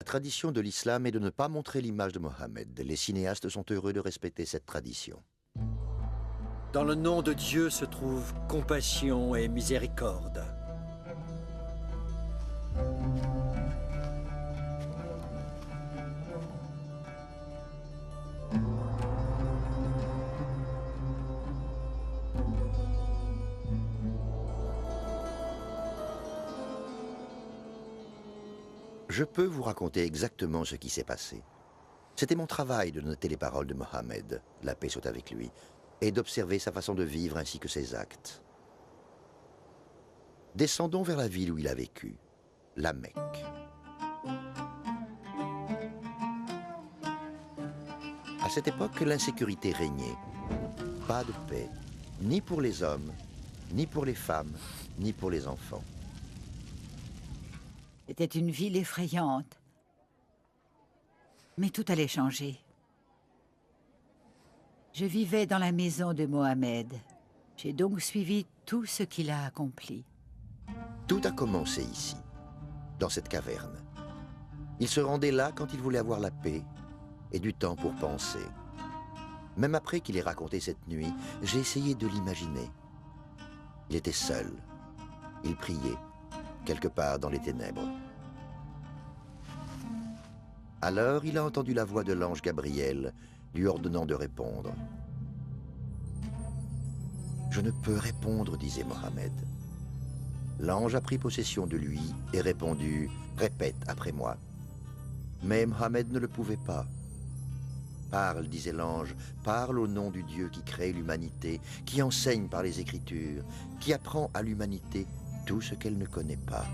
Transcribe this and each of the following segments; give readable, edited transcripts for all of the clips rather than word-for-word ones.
tradition de l'islam est de ne pas montrer l'image de Mohammed. Les cinéastes sont heureux de respecter cette tradition. Dans le nom de Dieu se trouve compassion et miséricorde. Je peux vous raconter exactement ce qui s'est passé. C'était mon travail de noter les paroles de Mohammed, la paix soit avec lui, et d'observer sa façon de vivre ainsi que ses actes. Descendons vers la ville où il a vécu, la Mecque. À cette époque, l'insécurité régnait. Pas de paix, ni pour les hommes, ni pour les femmes, ni pour les enfants. C'était une ville effrayante. Mais tout allait changer. Je vivais dans la maison de Mohammed. J'ai donc suivi tout ce qu'il a accompli. Tout a commencé ici, dans cette caverne. Il se rendait là quand il voulait avoir la paix et du temps pour penser. Même après qu'il ait raconté cette nuit, j'ai essayé de l'imaginer. Il était seul. Il priait, quelque part dans les ténèbres. Alors, il a entendu la voix de l'ange Gabriel, lui ordonnant de répondre. « Je ne peux répondre, disait Mohammed. » L'ange a pris possession de lui et répondu « Répète après moi. » Mais Mohammed ne le pouvait pas. « Parle, disait l'ange, parle au nom du Dieu qui crée l'humanité, qui enseigne par les Écritures, qui apprend à l'humanité tout ce qu'elle ne connaît pas. »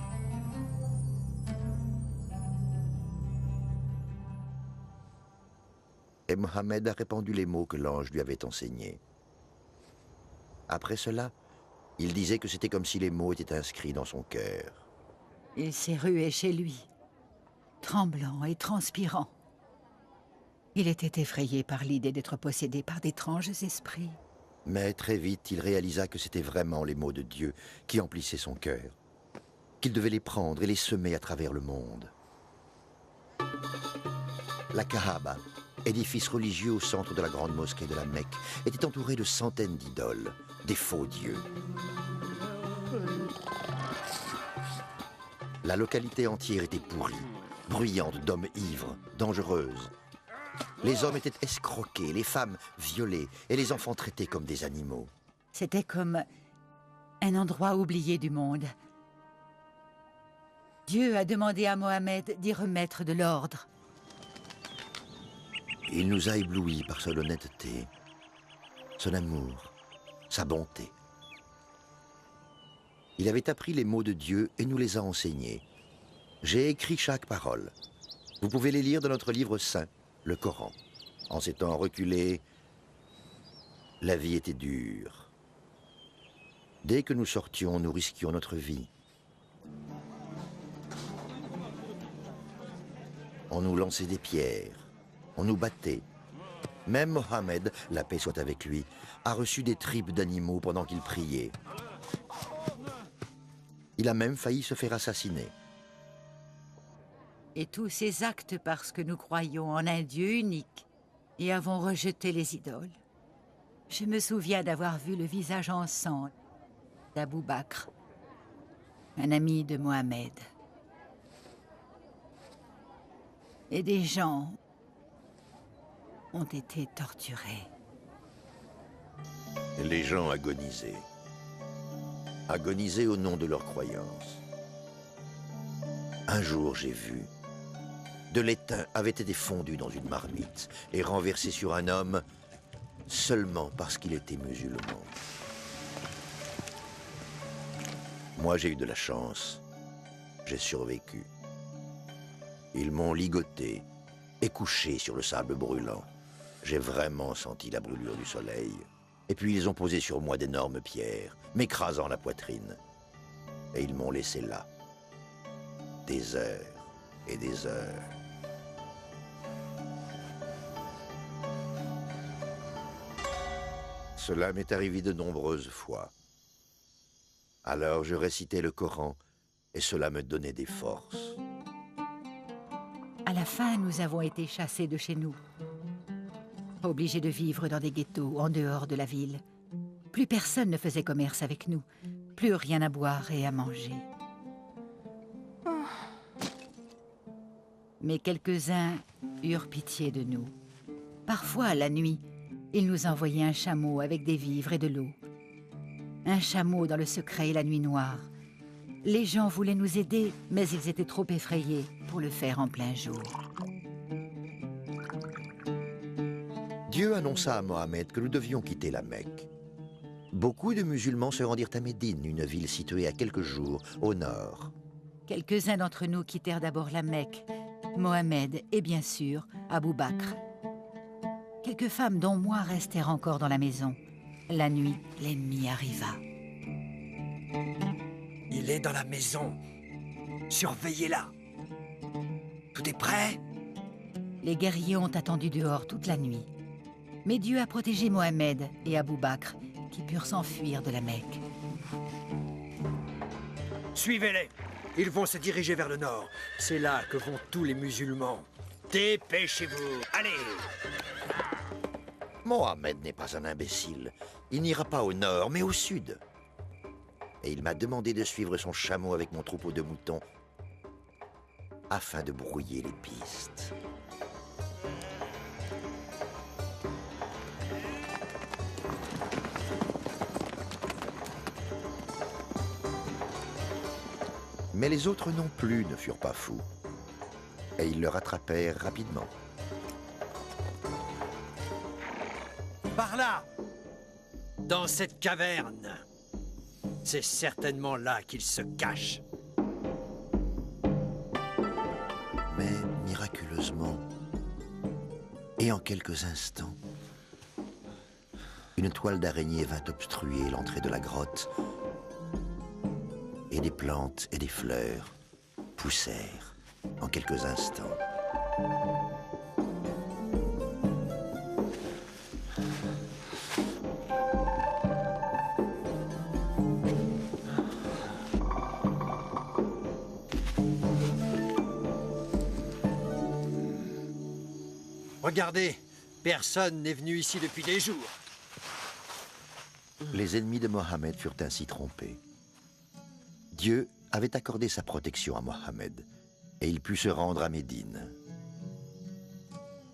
Et Mohammed a répandu les mots que l'ange lui avait enseignés. Après cela, il disait que c'était comme si les mots étaient inscrits dans son cœur. Il s'est rué chez lui, tremblant et transpirant. Il était effrayé par l'idée d'être possédé par d'étranges esprits. Mais très vite, il réalisa que c'était vraiment les mots de Dieu qui emplissaient son cœur, qu'il devait les prendre et les semer à travers le monde. La Kaaba, édifice religieux au centre de la grande mosquée de la Mecque, était entouré de centaines d'idoles, des faux dieux. La localité entière était pourrie, bruyante d'hommes ivres, dangereuse. Les hommes étaient escroqués, les femmes violées et les enfants traités comme des animaux. C'était comme un endroit oublié du monde. Dieu a demandé à Mohammed d'y remettre de l'ordre. Il nous a éblouis par son honnêteté, son amour, sa bonté. Il avait appris les mots de Dieu et nous les a enseignés. J'ai écrit chaque parole. Vous pouvez les lire dans notre livre saint, le Coran. En ces temps reculés, la vie était dure. Dès que nous sortions, nous risquions notre vie. On nous lançait des pierres. On nous battait. Même Mohammed, la paix soit avec lui, a reçu des tripes d'animaux pendant qu'il priait. Il a même failli se faire assassiner. Et tous ces actes parce que nous croyons en un Dieu unique et avons rejeté les idoles. Je me souviens d'avoir vu le visage en sang d'Abou Bakr, un ami de Mohammed. Et des gens ont été torturés. Les gens agonisaient. Agonisaient au nom de leur croyance. Un jour, j'ai vu. De l'étain avait été fondu dans une marmite et renversé sur un homme seulement parce qu'il était musulman. Moi, j'ai eu de la chance. J'ai survécu. Ils m'ont ligoté et couché sur le sable brûlant. J'ai vraiment senti la brûlure du soleil. Et puis ils ont posé sur moi d'énormes pierres, m'écrasant la poitrine. Et ils m'ont laissé là. Des heures et des heures. Cela m'est arrivé de nombreuses fois. Alors je récitais le Coran et cela me donnait des forces. À la fin, nous avons été chassés de chez nous. Obligés de vivre dans des ghettos en dehors de la ville. Plus personne ne faisait commerce avec nous. Plus rien à boire et à manger. Mais quelques-uns eurent pitié de nous. Parfois, la nuit, ils nous envoyaient un chameau avec des vivres et de l'eau. Un chameau dans le secret et la nuit noire. Les gens voulaient nous aider, mais ils étaient trop effrayés pour le faire en plein jour. Dieu annonça à Mohammed que nous devions quitter la Mecque. Beaucoup de musulmans se rendirent à Médine, une ville située à quelques jours au nord. Quelques-uns d'entre nous quittèrent d'abord la Mecque, Mohammed et bien sûr Abou Bakr. Quelques femmes, dont moi, restèrent encore dans la maison. La nuit, l'ennemi arriva. Il est dans la maison. Surveillez-la. Tout est prêt? Les guerriers ont attendu dehors toute la nuit. Mais Dieu a protégé Mohammed et Abou Bakr, qui purent s'enfuir de la Mecque. Suivez-les. Ils vont se diriger vers le nord. C'est là que vont tous les musulmans. Dépêchez-vous. Allez! Mohammed n'est pas un imbécile. Il n'ira pas au nord, mais au sud. Et il m'a demandé de suivre son chameau avec mon troupeau de moutons afin de brouiller les pistes. Mais les autres non plus ne furent pas fous. Et ils le rattrapèrent rapidement. Par là! Dans cette caverne. C'est certainement là qu'il se cache. Mais miraculeusement, et en quelques instants, une toile d'araignée vint obstruer l'entrée de la grotte, et des plantes et des fleurs poussèrent en quelques instants. Regardez, personne n'est venu ici depuis des jours. Les ennemis de Mohammed furent ainsi trompés. Dieu avait accordé sa protection à Mohammed, et il put se rendre à Médine.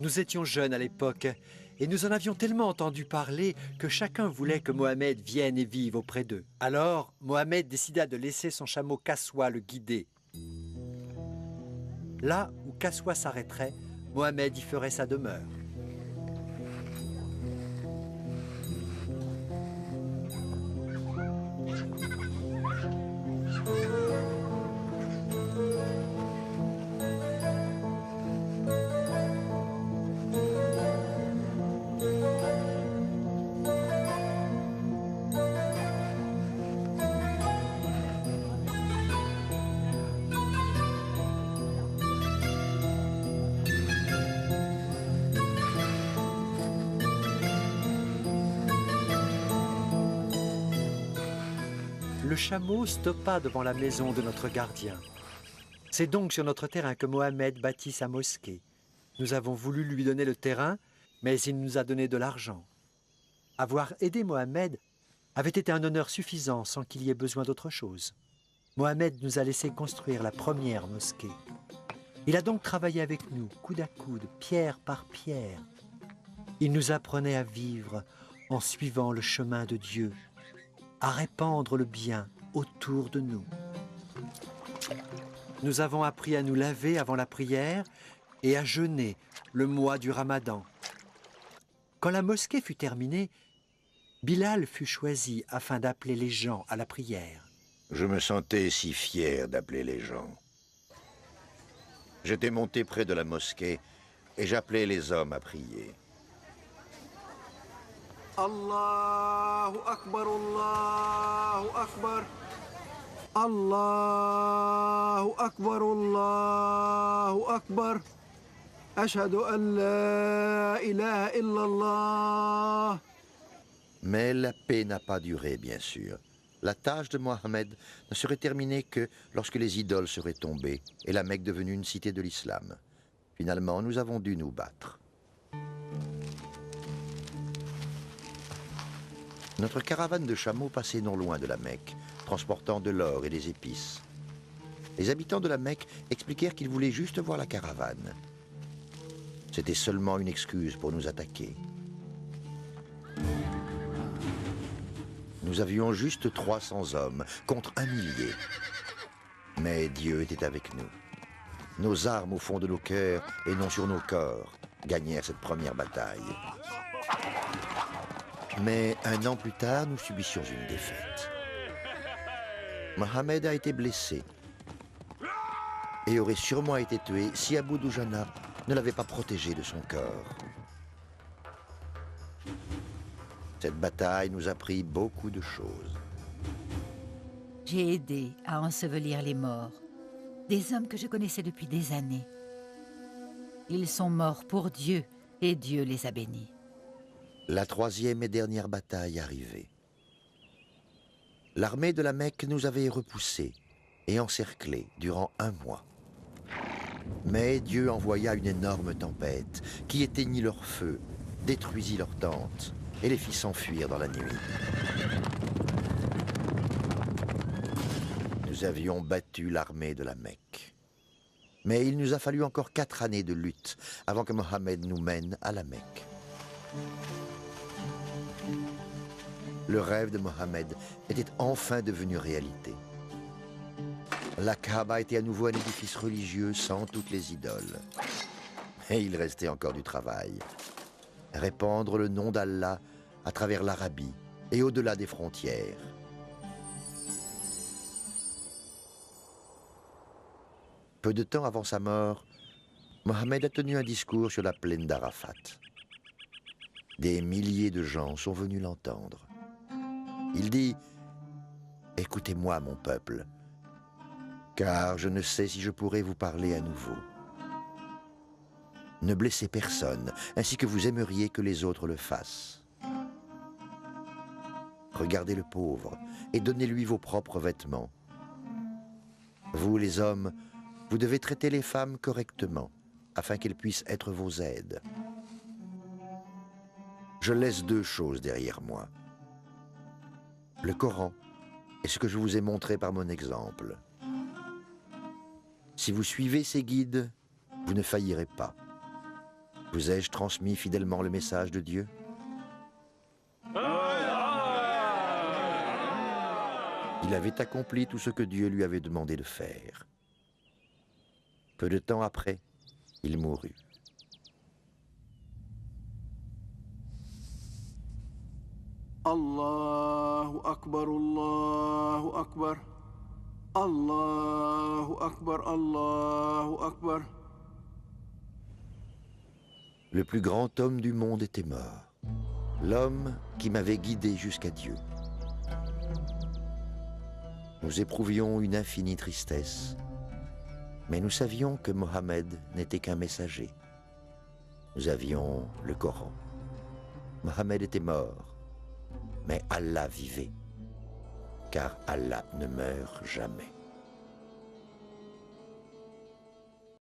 Nous étions jeunes à l'époque, et nous en avions tellement entendu parler que chacun voulait que Mohammed vienne et vive auprès d'eux. Alors, Mohammed décida de laisser son chameau Kaswa le guider. Là où Kaswa s'arrêterait, Mohammed y ferait sa demeure. Le chameau stoppa devant la maison de notre gardien. C'est donc sur notre terrain que Mohammed bâtit sa mosquée. Nous avons voulu lui donner le terrain, mais il nous a donné de l'argent. Avoir aidé Mohammed avait été un honneur suffisant sans qu'il y ait besoin d'autre chose. Mohammed nous a laissé construire la première mosquée. Il a donc travaillé avec nous, coude à coude, pierre par pierre. Il nous apprenait à vivre en suivant le chemin de Dieu, à répandre le bien autour de nous. Nous avons appris à nous laver avant la prière et à jeûner le mois du Ramadan. Quand la mosquée fut terminée, Bilal fut choisi afin d'appeler les gens à la prière. Je me sentais si fier d'appeler les gens. J'étais monté près de la mosquée et j'appelais les hommes à prier. Allahu Akbar, Allahu Akbar. Allahu Akbar, Allahu Akbar. Ashhadu an la ilaha illallah. Mais la paix n'a pas duré, bien sûr. La tâche de Mohammed ne serait terminée que lorsque les idoles seraient tombées et la Mecque devenue une cité de l'islam. Finalement, nous avons dû nous battre. Notre caravane de chameaux passait non loin de la Mecque, transportant de l'or et des épices. Les habitants de la Mecque expliquèrent qu'ils voulaient juste voir la caravane. C'était seulement une excuse pour nous attaquer. Nous avions juste 300 hommes contre 1 millier. Mais Dieu était avec nous. Nos armes au fond de nos cœurs et non sur nos corps gagnèrent cette première bataille. Mais 1 an plus tard, nous subissions une défaite. Mohammed a été blessé et aurait sûrement été tué si Abu Dujana ne l'avait pas protégé de son corps. Cette bataille nous a appris beaucoup de choses. J'ai aidé à ensevelir les morts, des hommes que je connaissais depuis des années. Ils sont morts pour Dieu et Dieu les a bénis. La 3e et dernière bataille arrivait. L'armée de la Mecque nous avait repoussés et encerclés durant 1 mois. Mais Dieu envoya une énorme tempête qui éteignit leur feu, détruisit leurs tentes et les fit s'enfuir dans la nuit. Nous avions battu l'armée de la Mecque. Mais il nous a fallu encore 4 années de lutte avant que Mohammed nous mène à la Mecque. Le rêve de Mohammed était enfin devenu réalité. La Kaaba était à nouveau un édifice religieux sans toutes les idoles. Et il restait encore du travail. Répandre le nom d'Allah à travers l'Arabie et au-delà des frontières. Peu de temps avant sa mort, Mohammed a tenu un discours sur la plaine d'Arafat. Des milliers de gens sont venus l'entendre. Il dit « Écoutez-moi, mon peuple, car je ne sais si je pourrai vous parler à nouveau. Ne blessez personne, ainsi que vous aimeriez que les autres le fassent. Regardez le pauvre et donnez-lui vos propres vêtements. Vous, les hommes, vous devez traiter les femmes correctement, afin qu'elles puissent être vos aides. Je laisse 2 choses derrière moi. Le Coran et ce que je vous ai montré par mon exemple. Si vous suivez ces guides, vous ne faillirez pas. Vous ai-je transmis fidèlement le message de Dieu ? Il avait accompli tout ce que Dieu lui avait demandé de faire. Peu de temps après, il mourut. Allahu Akbar, Allahu Akbar. Allahu Akbar, Allahu Akbar. Le plus grand homme du monde était mort. L'homme qui m'avait guidé jusqu'à Dieu. Nous éprouvions une infinie tristesse, mais nous savions que Mohammed n'était qu'un messager. Nous avions le Coran. Mohammed était mort, mais Allah vivait, car Allah ne meurt jamais.